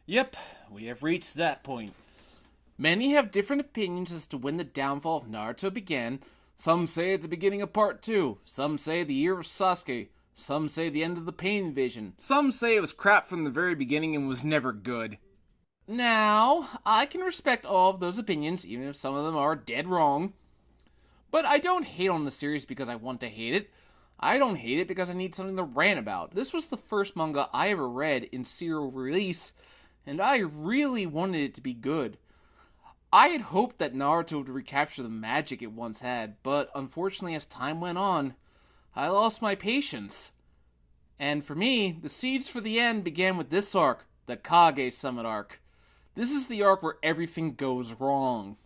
Yep, we have reached that point. Many have different opinions as to when the downfall of Naruto began. Some say at the beginning of Part 2, some say the year of Sasuke, some say the end of the pain invasion, some say it was crap from the very beginning and was never good. Now, I can respect all of those opinions, even if some of them are dead wrong. But I don't hate on the series because I want to hate it. I don't hate it because I need something to rant about. This was the first manga I ever read in serial release, and I really wanted it to be good. I had hoped that Naruto would recapture the magic it once had, but unfortunately as time went on, I lost my patience. And for me, the seeds for the end began with this arc, the Kage Summit Arc. This is the arc where everything goes wrong.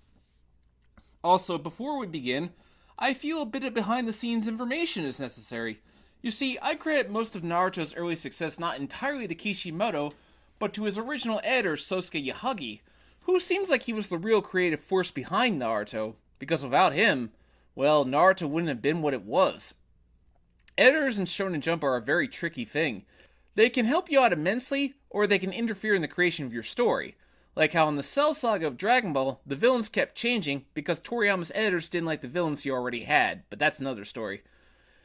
Also, before we begin, I feel a bit of behind-the-scenes information is necessary. You see, I credit most of Naruto's early success not entirely to Kishimoto, but to his original editor, Sosuke Yahagi, who seems like he was the real creative force behind Naruto, because without him, well, Naruto wouldn't have been what it was. Editors in Shonen Jump are a very tricky thing. They can help you out immensely, or they can interfere in the creation of your story. Like how in the Cell Saga of Dragon Ball, the villains kept changing because Toriyama's editors didn't like the villains he already had, but that's another story.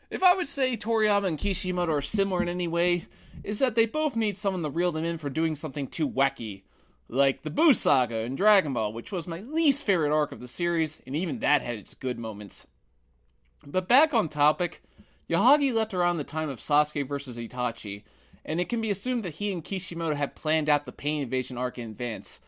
If I would say Toriyama and Kishimoto are similar in any way, is that they both need someone to reel them in for doing something too wacky. Like the Buu Saga in Dragon Ball, which was my least favorite arc of the series, and even that had its good moments. But back on topic, Yahagi left around the time of Sasuke vs. Itachi, and it can be assumed that he and Kishimoto had planned out the Pain Invasion arc in advance.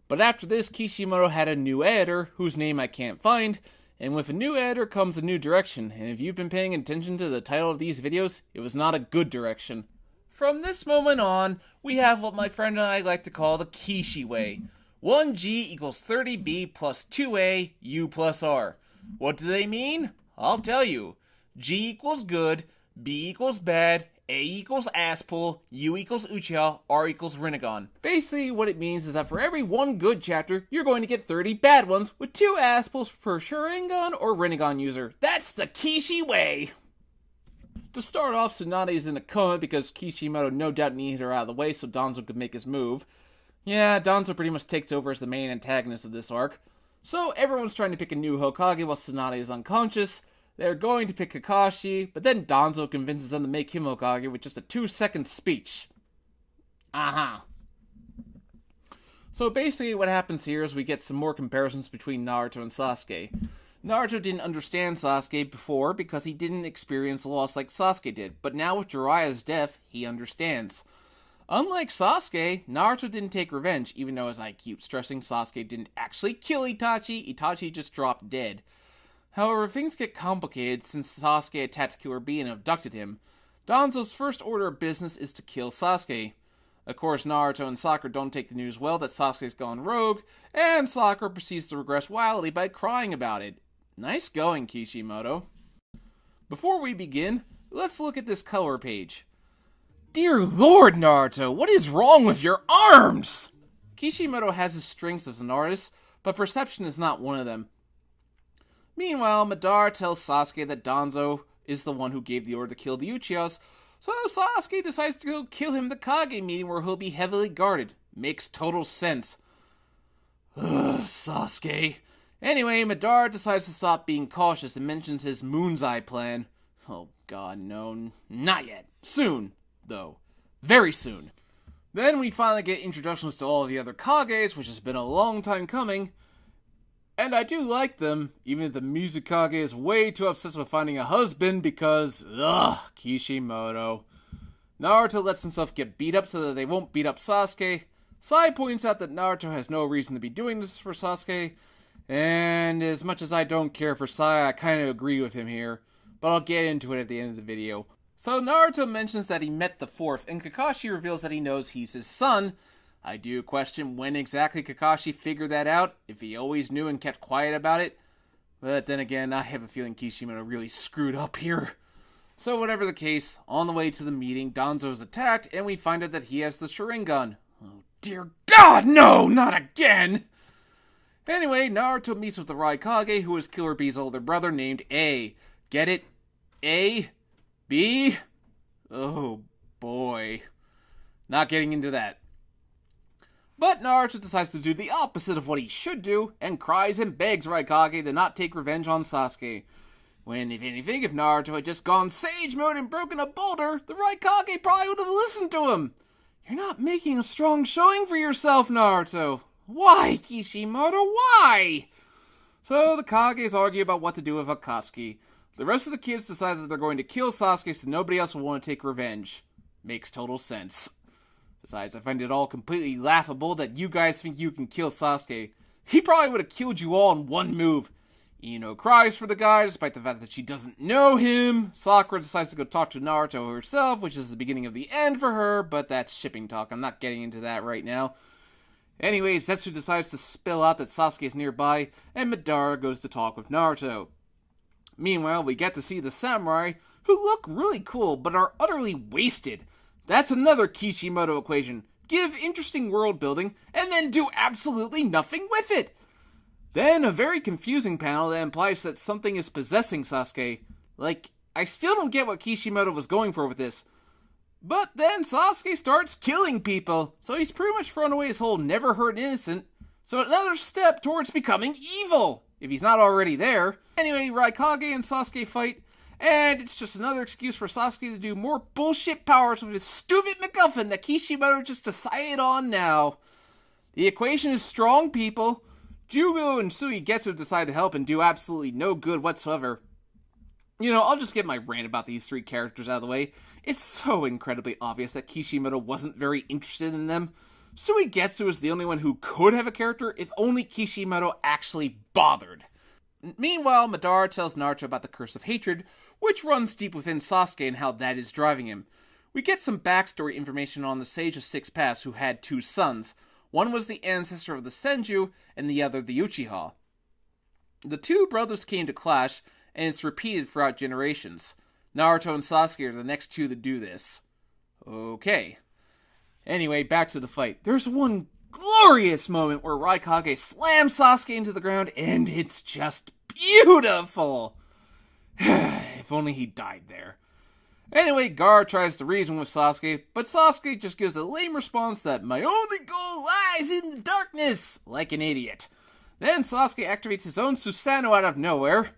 But after this, Kishimoto had a new editor, whose name I can't find, and with a new editor comes a new direction, and if you've been paying attention to the title of these videos, it was not a good direction. From this moment on, we have what my friend and I like to call the Kishi way. 1G equals 30B plus 2A, U plus R. What do they mean? I'll tell you. G equals good, B equals bad, A equals asspull, U equals Uchiha, R equals Rinnegan. Basically, what it means is that for every one good chapter, you're going to get 30 bad ones with 2 asspulls per Sharingan or Rinnegan user. That's the Kishi way! To start off, Tsunade is in a coma because Kishimoto no doubt needed her out of the way so Danzo could make his move. Yeah, Danzo pretty much takes over as the main antagonist of this arc. So everyone's trying to pick a new Hokage while Tsunade is unconscious. They're going to pick Kakashi, but then Danzo convinces them to make him Hokage with just a 2-second speech. So basically what happens here is we get some more comparisons between Naruto and Sasuke. Naruto didn't understand Sasuke before because he didn't experience loss like Sasuke did, but now with Jiraiya's death, he understands. Unlike Sasuke, Naruto didn't take revenge, even though as I keep stressing, Sasuke didn't actually kill Itachi, Itachi just dropped dead. However, things get complicated since Sasuke attacked Killer Bee and abducted him. Danzo's first order of business is to kill Sasuke. Of course, Naruto and Sakura don't take the news well that Sasuke's gone rogue, and Sakura proceeds to regress wildly by crying about it. Nice going, Kishimoto. Before we begin, let's look at this color page. Dear Lord, Naruto, what is wrong with your arms? Kishimoto has his strengths as an artist, but perception is not one of them. Meanwhile, Madara tells Sasuke that Danzo is the one who gave the order to kill the Uchihas, so Sasuke decides to go kill him at the Kage meeting where he'll be heavily guarded. Makes total sense. Ugh, Sasuke. Anyway, Madara decides to stop being cautious and mentions his Moon's Eye plan. Oh god, no, not yet. Soon, though. Very soon. Then we finally get introductions to all of the other Kages, which has been a long time coming. And I do like them, even if the Mizukage is way too obsessed with finding a husband because, Kishimoto. Naruto lets himself get beat up so that they won't beat up Sasuke. Sai points out that Naruto has no reason to be doing this for Sasuke. And as much as I don't care for Sai, I kind of agree with him here. But I'll get into it at the end of the video. So Naruto mentions that he met the fourth, and Kakashi reveals that he knows he's his son. I do question when exactly Kakashi figured that out, if he always knew and kept quiet about it. But then again, I have a feeling Kishimoto really screwed up here. So whatever the case, on the way to the meeting, Danzo is attacked, and we find out that he has the Sharingan. Oh dear God, no, not again! Anyway, Naruto meets with the Raikage, who is Killer Bee's older brother named A. Get it? A? B? Oh boy. Not getting into that. But Naruto decides to do the opposite of what he should do, and cries and begs Raikage to not take revenge on Sasuke. When, if anything, if Naruto had just gone Sage Mode and broken a boulder, the Raikage probably would have listened to him. You're not making a strong showing for yourself, Naruto. Why, Kishimoto, why? So the Kages argue about what to do with Akatsuki. The rest of the kids decide that they're going to kill Sasuke so nobody else will want to take revenge. Makes total sense. Besides, I find it all completely laughable that you guys think you can kill Sasuke. He probably would have killed you all in one move. Ino cries for the guy despite the fact that she doesn't know him. Sakura decides to go talk to Naruto herself, which is the beginning of the end for her, but that's shipping talk. I'm not getting into that right now. Anyway, Zetsu decides to spill out that Sasuke is nearby, and Madara goes to talk with Naruto. Meanwhile, we get to see the samurai, who look really cool, but are utterly wasted. That's another Kishimoto equation. Give interesting world building, and then do absolutely nothing with it. Then a very confusing panel that implies that something is possessing Sasuke. Like, I still don't get what Kishimoto was going for with this. But then Sasuke starts killing people, so he's pretty much thrown away his whole never hurt innocent. So another step towards becoming evil, if he's not already there. Anyway, Raikage and Sasuke fight, and it's just another excuse for Sasuke to do more bullshit powers with his stupid MacGuffin that Kishimoto just decided on now. The equation is strong people. Jugo and Suigetsu decide to help and do absolutely no good whatsoever. You know, I'll just get my rant about these three characters out of the way. It's so incredibly obvious that Kishimoto wasn't very interested in them. Suigetsu is the only one who could have a character if only Kishimoto actually bothered. Meanwhile, Madara tells Naruto about the Curse of Hatred, which runs deep within Sasuke and how that is driving him. We get some backstory information on the Sage of Six Paths who had two sons. One was the ancestor of the Senju, and the other the Uchiha. The two brothers came to clash, and it's repeated throughout generations. Naruto and Sasuke are the next two to do this. Okay. Anyway, back to the fight. There's one glorious moment where Raikage slams Sasuke into the ground, and it's just beautiful. If only he died there. Anyway, Gar tries to reason with Sasuke, but Sasuke just gives a lame response that my only goal lies in the darkness, like an idiot. Then Sasuke activates his own Susanoo out of nowhere.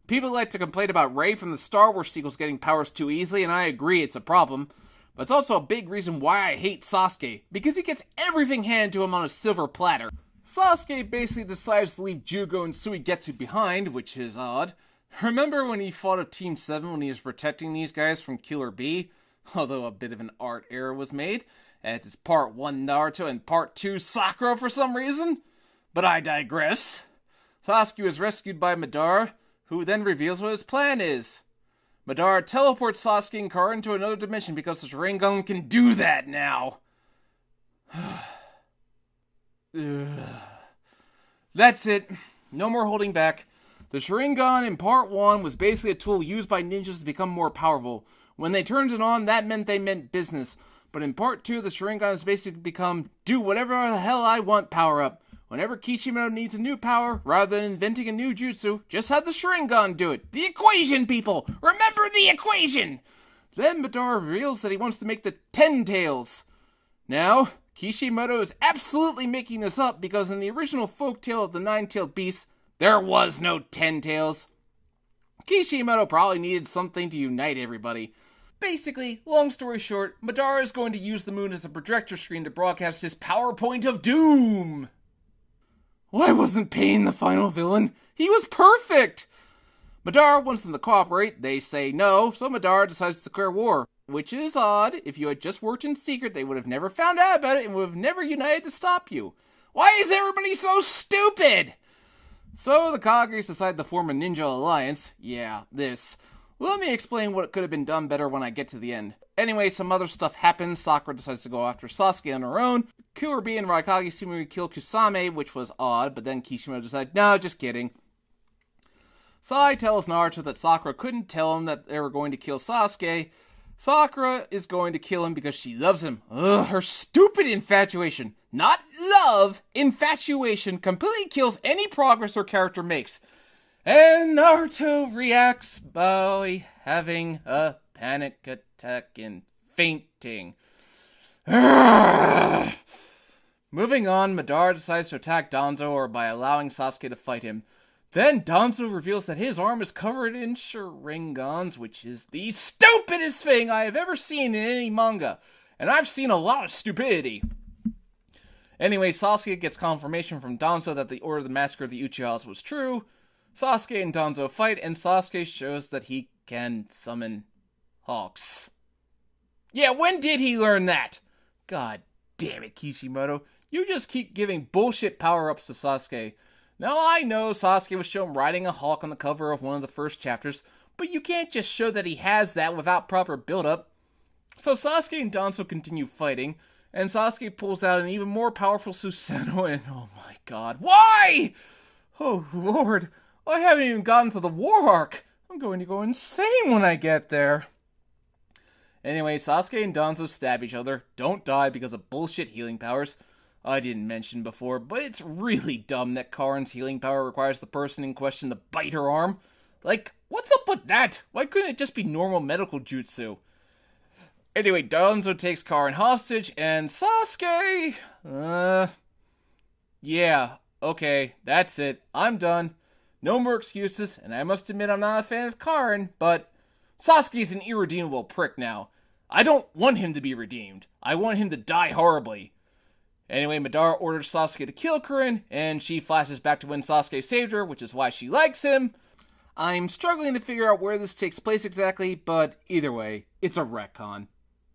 People like to complain about Rey from the Star Wars sequels getting powers too easily, and I agree it's a problem. But it's also a big reason why I hate Sasuke, because he gets everything handed to him on a silver platter. Sasuke basically decides to leave Jugo and Suigetsu behind, which is odd. Remember when he fought a Team 7 when he was protecting these guys from Killer Bee? Although a bit of an art error was made, as it's Part 1 Naruto and Part 2 Sakura for some reason. But I digress. Sasuke is rescued by Madara, who then reveals what his plan is. Madara teleports Sasuke and Kara into another dimension because the Sharingan can do that now. That's it. No more holding back. The Sharingan in Part 1 was basically a tool used by ninjas to become more powerful. When they turned it on, that meant they meant business. But in Part 2, the Sharingan has basically become do whatever the hell I want power up. Whenever Kishimoto needs a new power, rather than inventing a new jutsu, just have the Sharingan do it. The equation, people! Remember the equation! Then Madara reveals that he wants to make the 10 Tails. Now, Kishimoto is absolutely making this up because in the original folktale of the 9-tailed beast, there was no 10 Tails. Kishimoto probably needed something to unite everybody. Basically, long story short, Madara is going to use the moon as a projector screen to broadcast his PowerPoint of Doom! Why wasn't Pain the final villain? He was perfect! Madara wants them to cooperate, they say no, so Madara decides to declare war. Which is odd. If you had just worked in secret, they would have never found out about it and would have never united to stop you. Why is everybody so stupid? So the Kages decide to form a ninja alliance. Yeah, this. Let me explain what could have been done better when I get to the end. Anyway, some other stuff happens. Sakura decides to go after Sasuke on her own. Killer Bee and Raikage seemingly kill Kusame, which was odd, but then Kishimoto decided, no, just kidding. Sai tells Naruto that Sakura couldn't tell him that they were going to kill Sasuke. Sakura is going to kill him because she loves him. Ugh, her stupid infatuation. Not love, infatuation completely kills any progress her character makes. And Naruto reacts by having a panic attack and fainting. Urgh. Moving on, Madara decides to attack Danzo by allowing Sasuke to fight him. Then Danzo reveals that his arm is covered in Sharingans, which is the stupidest thing I have ever seen in any manga. And I've seen a lot of stupidity. Anyway, Sasuke gets confirmation from Danzo that the order of the massacre of the Uchihas was true. Sasuke and Danzo fight, and Sasuke shows that he can summon hawks. Yeah, when did he learn that? God damn it, Kishimoto. You just keep giving bullshit power-ups to Sasuke. Now, I know Sasuke was shown riding a hawk on the cover of one of the first chapters, but you can't just show that he has that without proper build-up. So Sasuke and Danzo continue fighting, and Sasuke pulls out an even more powerful Susanoo, and oh my god, why? Oh lord, I haven't even gotten to the war arc. I'm going to go insane when I get there. Anyway, Sasuke and Danzo stab each other, don't die because of bullshit healing powers. I didn't mention before, but it's really dumb that Karin's healing power requires the person in question to bite her arm. Like, what's up with that? Why couldn't it just be normal medical jutsu? Anyway, Danzo takes Karin hostage, and Sasuke... yeah, okay, that's it. I'm done. No more excuses, and I must admit I'm not a fan of Karin, but Sasuke's an irredeemable prick now. I don't want him to be redeemed. I want him to die horribly. Anyway, Madara orders Sasuke to kill Karin, and she flashes back to when Sasuke saved her, which is why she likes him. I'm struggling to figure out where this takes place exactly, but either way, it's a retcon.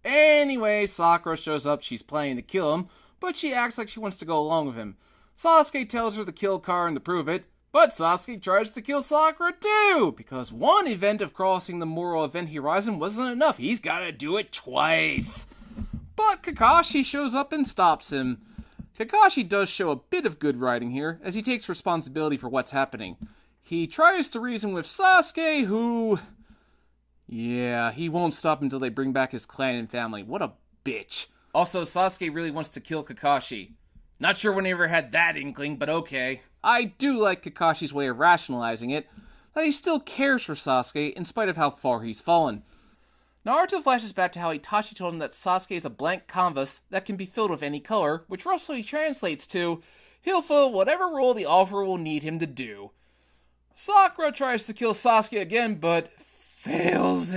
Anyway, Sakura shows up, she's planning to kill him, but she acts like she wants to go along with him. Sasuke tells her to kill Karin to prove it, but Sasuke tries to kill Sakura too, because one event of crossing the moral event horizon wasn't enough, he's gotta do it twice. But Kakashi shows up and stops him. Kakashi does show a bit of good writing here, as he takes responsibility for what's happening. He tries to reason with Sasuke, who... yeah, he won't stop until they bring back his clan and family. What a bitch. Also, Sasuke really wants to kill Kakashi. Not sure when he ever had that inkling, but okay. I do like Kakashi's way of rationalizing it, that he still cares for Sasuke in spite of how far he's fallen. Naruto flashes back to how Itachi told him that Sasuke is a blank canvas that can be filled with any color, which roughly translates to, he'll fill whatever role the author will need him to do. Sakura tries to kill Sasuke again, but fails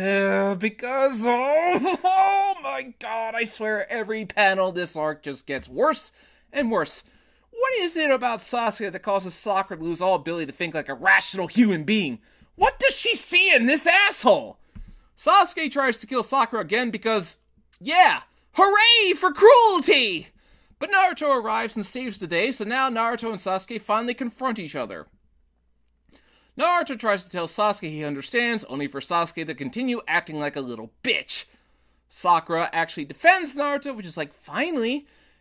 because, oh my god, I swear every panel this arc just gets worse and worse. What is it about Sasuke that causes Sakura to lose all ability to think like a rational human being? What does she see in this asshole? Sasuke tries to kill Sakura again because, yeah, hooray for cruelty! But Naruto arrives and saves the day, so now Naruto and Sasuke finally confront each other. Naruto tries to tell Sasuke he understands, only for Sasuke to continue acting like a little bitch. Sakura actually defends Naruto, which is like, finally,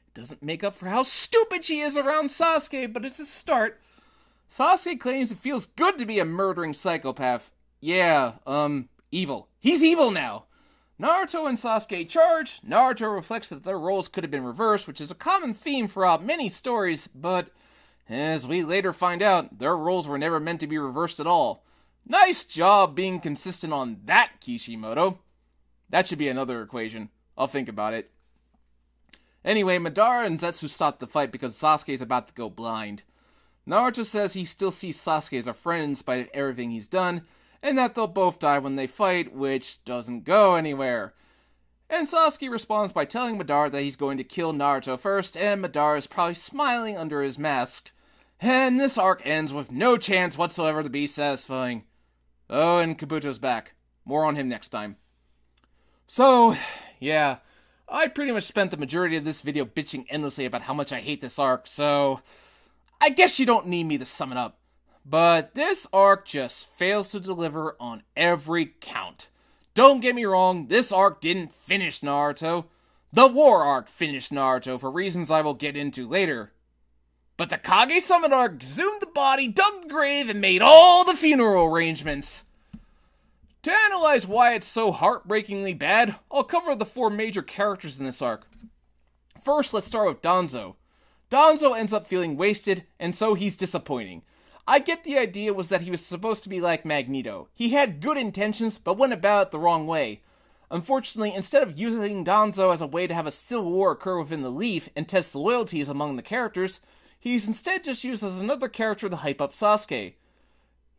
it doesn't make up for how stupid she is around Sasuke, but it's a start. Sasuke claims it feels good to be a murdering psychopath. Yeah, evil. He's evil now. Naruto and Sasuke charge. Naruto reflects that their roles could have been reversed, which is a common theme throughout many stories, but as we later find out, their roles were never meant to be reversed at all. Nice job being consistent on that, Kishimoto. That should be another equation. I'll think about it. Anyway, Madara and Zetsu stop the fight because Sasuke is about to go blind. Naruto says he still sees Sasuke as a friend in spite of everything he's done, and that they'll both die when they fight, which doesn't go anywhere. And Sasuke responds by telling Madara that he's going to kill Naruto first, and Madara is probably smiling under his mask. And this arc ends with no chance whatsoever to be satisfying. Oh, and Kabuto's back. More on him next time. So, yeah, I pretty much spent the majority of this video bitching endlessly about how much I hate this arc, so I guess you don't need me to sum it up. But this arc just fails to deliver on every count. Don't get me wrong, this arc didn't finish Naruto. The war arc finished Naruto for reasons I will get into later. But the Kage Summit Arc exhumed the body, dug the grave, and made all the funeral arrangements. To analyze why it's so heartbreakingly bad, I'll cover the 4 major characters in this arc. First, let's start with Danzo. Danzo ends up feeling wasted, and so he's disappointing. I get the idea was that he was supposed to be like Magneto. He had good intentions, but went about it the wrong way. Unfortunately, instead of using Danzo as a way to have a civil war occur within the Leaf and test the loyalties among the characters, he's instead just used as another character to hype up Sasuke.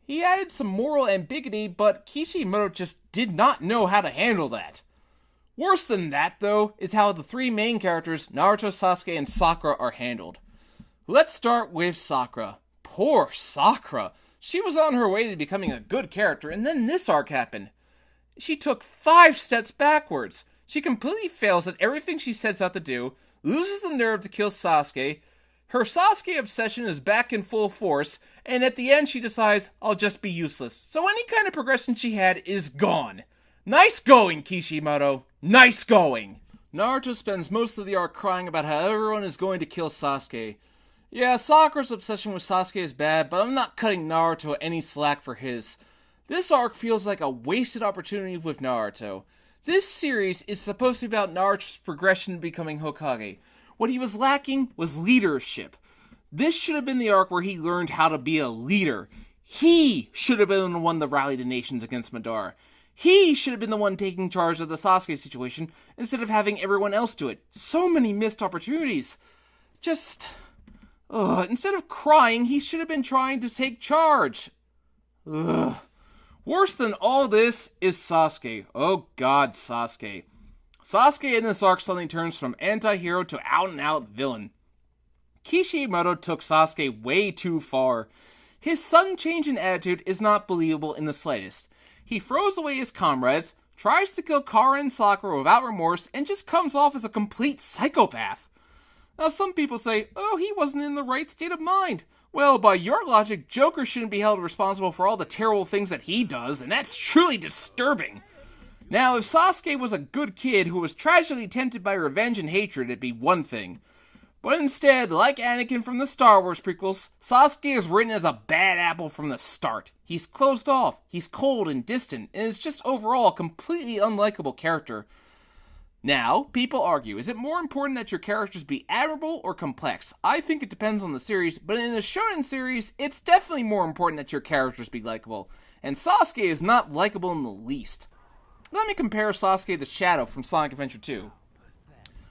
He added some moral ambiguity, but Kishimoto just did not know how to handle that. Worse than that, though, is how the three main characters, Naruto, Sasuke, and Sakura, are handled. Let's start with Sakura. Poor Sakura. She was on her way to becoming a good character, and then this arc happened. She took 5 steps backwards. She completely fails at everything she sets out to do, loses the nerve to kill Sasuke. Her Sasuke obsession is back in full force, and at the end she decides, I'll just be useless. So any kind of progression she had is gone. Nice going, Kishimoto. Nice going. Naruto spends most of the arc crying about how everyone is going to kill Sasuke. Yeah, Sakura's obsession with Sasuke is bad, but I'm not cutting Naruto any slack for his. This arc feels like a wasted opportunity with Naruto. This series is supposed to be about Naruto's progression to becoming Hokage. What he was lacking was leadership. This should have been the arc where he learned how to be a leader. He should have been the one that rallied the nations against Madara. He should have been the one taking charge of the Sasuke situation instead of having everyone else do it. So many missed opportunities. Instead of crying, he should have been trying to take charge. Worse than all this is Sasuke. Oh god, Sasuke. Sasuke in this arc suddenly turns from anti-hero to out-and-out villain. Kishimoto took Sasuke way too far. His sudden change in attitude is not believable in the slightest. He throws away his comrades, tries to kill Kara and Sakura without remorse, and just comes off as a complete psychopath. Now some people say, oh, he wasn't in the right state of mind. Well, by your logic, Joker shouldn't be held responsible for all the terrible things that he does, and that's truly disturbing. Now, if Sasuke was a good kid who was tragically tempted by revenge and hatred, it'd be one thing. But instead, like Anakin from the Star Wars prequels, Sasuke is written as a bad apple from the start. He's closed off, he's cold and distant, and is just overall a completely unlikable character. Now, people argue, is it more important that your characters be admirable or complex? I think it depends on the series, but in the shonen series, it's definitely more important that your characters be likable. And Sasuke is not likable in the least. Let me compare Sasuke to Shadow from Sonic Adventure 2.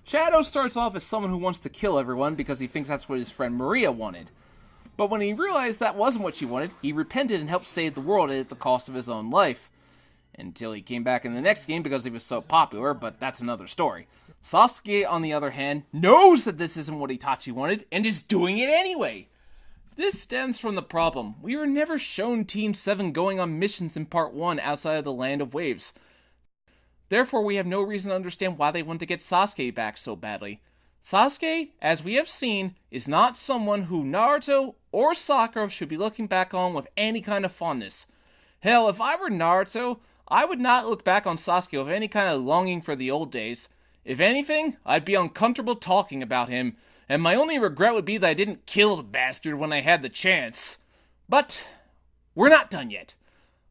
Shadow starts off as someone who wants to kill everyone because he thinks that's what his friend Maria wanted. But when he realized that wasn't what she wanted, he repented and helped save the world at the cost of his own life. Until he came back in the next game because he was so popular, but that's another story. Sasuke, on the other hand, knows that this isn't what Itachi wanted, and is doing it anyway. This stems from the problem. We were never shown Team 7 going on missions in Part 1 outside of the Land of Waves. Therefore, we have no reason to understand why they want to get Sasuke back so badly. Sasuke, as we have seen, is not someone who Naruto or Sakura should be looking back on with any kind of fondness. Hell, if I were Naruto, I would not look back on Sasuke with any kind of longing for the old days. If anything, I'd be uncomfortable talking about him, and my only regret would be that I didn't kill the bastard when I had the chance. But we're not done yet.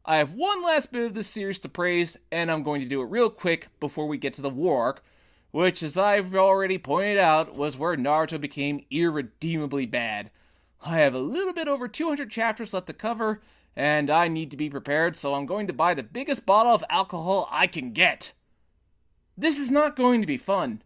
I have one last bit of this series to praise, and I'm going to do it real quick before we get to the war arc, which, as I've already pointed out, was where Naruto became irredeemably bad. I have a little bit over 200 chapters left to cover, and I need to be prepared, so I'm going to buy the biggest bottle of alcohol I can get. This is not going to be fun.